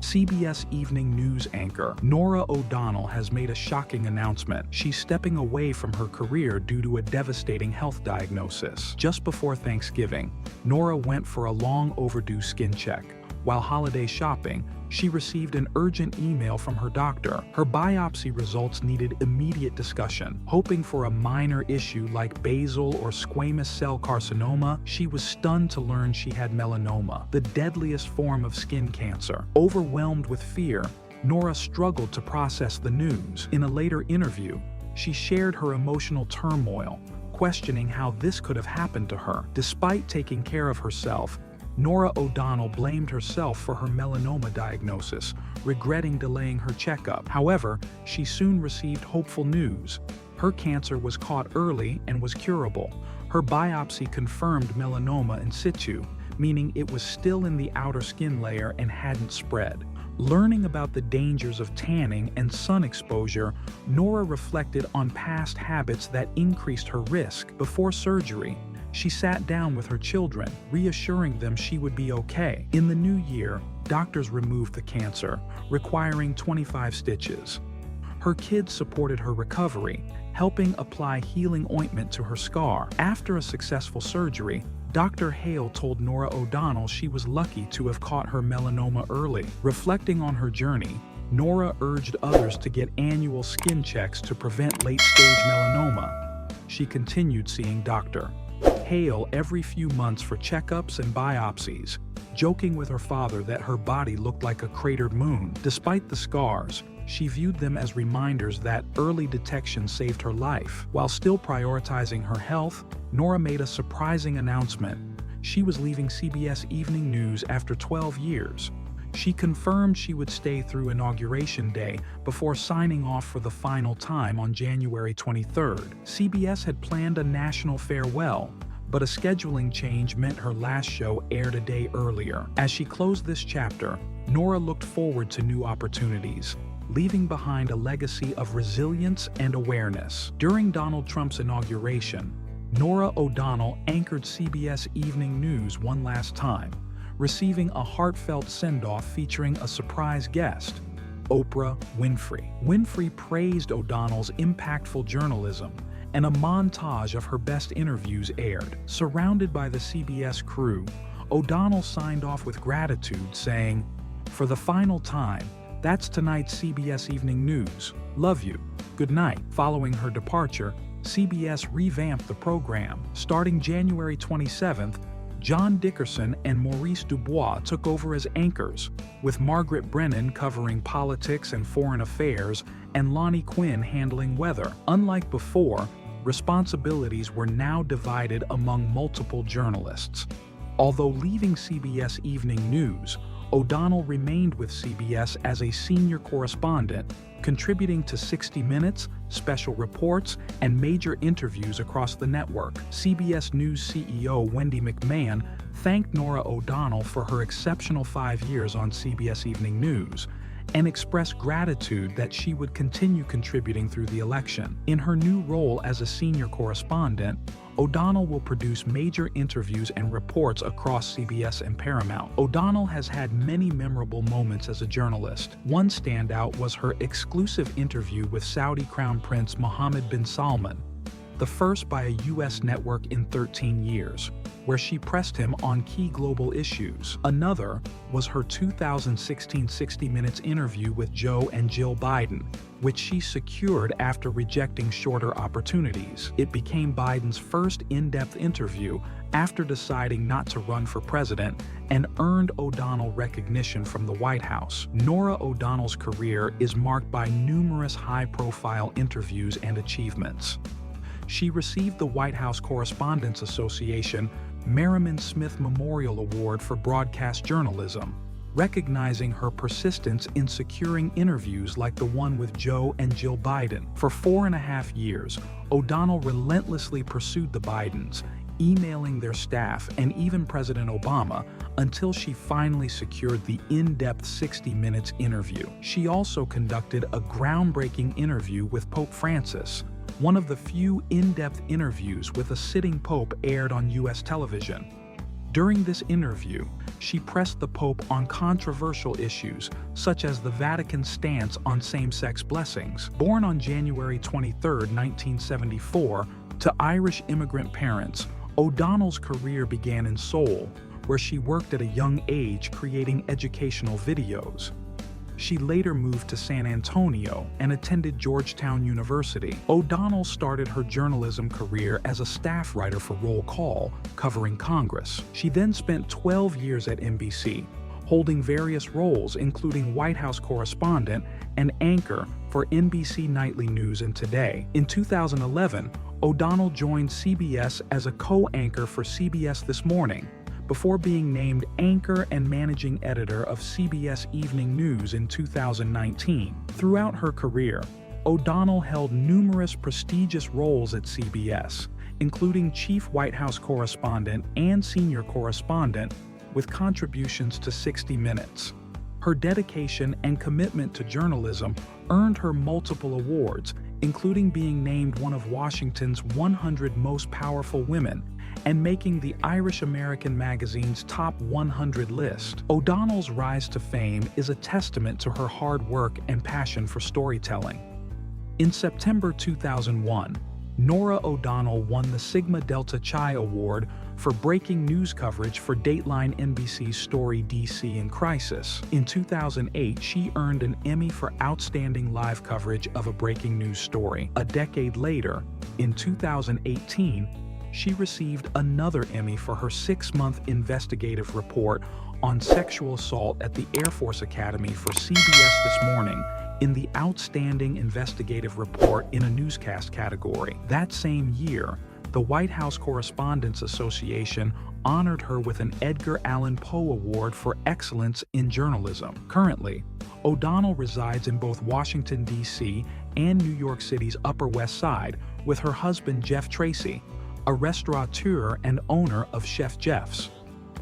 CBS Evening News anchor Norah O'Donnell has made a shocking announcement. She's stepping away from her career due to a devastating health diagnosis. Just before Thanksgiving, Norah went for a long overdue skin check. While holiday shopping, she received an urgent email from her doctor. Her biopsy results needed immediate discussion. Hoping for a minor issue like basal or squamous cell carcinoma, she was stunned to learn she had melanoma, the deadliest form of skin cancer. Overwhelmed with fear, Norah struggled to process the news. In a later interview, she shared her emotional turmoil, questioning how this could have happened to her. Despite taking care of herself, Norah O'Donnell blamed herself for her melanoma diagnosis, regretting delaying her checkup. However, she soon received hopeful news. Her cancer was caught early and was curable. Her biopsy confirmed melanoma in situ, meaning it was still in the outer skin layer and hadn't spread. Learning about the dangers of tanning and sun exposure, Norah reflected on past habits that increased her risk. Before surgery, she sat down with her children, reassuring them she would be okay. In the new year, doctors removed the cancer, requiring 25 stitches. Her kids supported her recovery, helping apply healing ointment to her scar. After a successful surgery, Dr. Hale told Norah O'Donnell she was lucky to have caught her melanoma early. Reflecting on her journey, Norah urged others to get annual skin checks to prevent late-stage melanoma. She continued seeing Dr. Hale every few months for checkups and biopsies, joking with her father that her body looked like a cratered moon. Despite the scars, she viewed them as reminders that early detection saved her life. While still prioritizing her health, Norah made a surprising announcement. She was leaving CBS Evening News after 12 years. She confirmed she would stay through Inauguration Day before signing off for the final time on January 23rd. CBS had planned a national farewell, but a scheduling change meant her last show aired a day earlier. As she closed this chapter, Norah looked forward to new opportunities, leaving behind a legacy of resilience and awareness. During Donald Trump's inauguration, Norah O'Donnell anchored CBS Evening News one last time, receiving a heartfelt send-off featuring a surprise guest, Oprah Winfrey. Winfrey praised O'Donnell's impactful journalism, and a montage of her best interviews aired. Surrounded by the CBS crew, O'Donnell signed off with gratitude, saying, "For the final time, that's tonight's CBS Evening News. Love you. Good night." Following her departure, CBS revamped the program. Starting January 27th, John Dickerson and Maurice Dubois took over as anchors, with Margaret Brennan covering politics and foreign affairs and Lonnie Quinn handling weather. Unlike before, responsibilities were now divided among multiple journalists. Although leaving CBS Evening News, O'Donnell remained with CBS as a senior correspondent, contributing to 60 Minutes, special reports, and major interviews across the network. CBS News CEO Wendy McMahon thanked Norah O'Donnell for her exceptional 5 years on CBS Evening News and expressed gratitude that she would continue contributing through the election. In her new role as a senior correspondent, O'Donnell will produce major interviews and reports across CBS and Paramount. O'Donnell has had many memorable moments as a journalist. One standout was her exclusive interview with Saudi Crown Prince Mohammed bin Salman, the first by a U.S. network in 13 years, where she pressed him on key global issues. Another was her 2016 60 Minutes interview with Joe and Jill Biden, which she secured after rejecting shorter opportunities. It became Biden's first in-depth interview after deciding not to run for president and earned O'Donnell recognition from the White House. Norah O'Donnell's career is marked by numerous high-profile interviews and achievements. She received the White House Correspondents Association Merriman Smith Memorial Award for Broadcast Journalism, recognizing her persistence in securing interviews like the one with Joe and Jill Biden. For 4.5 years, O'Donnell relentlessly pursued the Bidens, emailing their staff and even President Obama until she finally secured the in-depth 60 Minutes interview. She also conducted a groundbreaking interview with Pope Francis, one of the few in-depth interviews with a sitting pope aired on U.S. television. During this interview, she pressed the Pope on controversial issues, such as the Vatican's stance on same-sex blessings. Born on January 23, 1974, to Irish immigrant parents, O'Donnell's career began in Seoul, where she worked at a young age creating educational videos. She later moved to San Antonio and attended Georgetown University. O'Donnell started her journalism career as a staff writer for Roll Call, covering Congress. She then spent 12 years at NBC, holding various roles including White House correspondent and anchor for NBC Nightly News and Today. In 2011, O'Donnell joined CBS as a co-anchor for CBS This Morning, before being named anchor and managing editor of CBS Evening News in 2019. Throughout her career, O'Donnell held numerous prestigious roles at CBS, including chief White House correspondent and senior correspondent, with contributions to 60 Minutes. Her dedication and commitment to journalism earned her multiple awards, including being named one of Washington's 100 Most Powerful Women and making the Irish American magazine's top 100 list. O'Donnell's rise to fame is a testament to her hard work and passion for storytelling. In September 2001, Norah O'Donnell won the Sigma Delta Chi Award for breaking news coverage for Dateline NBC's story DC in Crisis. In 2008, she earned an Emmy for outstanding live coverage of a breaking news story. A decade later, in 2018, she received another Emmy for her 6-month investigative report on sexual assault at the Air Force Academy for CBS This Morning in the Outstanding Investigative Report in a Newscast category. That same year, the White House Correspondents Association honored her with an Edgar Allan Poe Award for Excellence in Journalism. Currently, O'Donnell resides in both Washington, D.C. and New York City's Upper West Side with her husband Jeff Tracy, a restaurateur and owner of Chef Jeff's.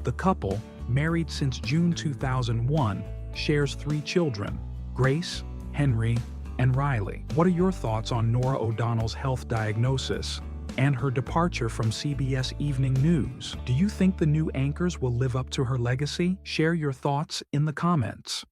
The couple, married since June 2001, shares 3 children, Grace, Henry, and Riley. What are your thoughts on Norah O'Donnell's health diagnosis and her departure from CBS Evening News? Do you think the new anchors will live up to her legacy? Share your thoughts in the comments.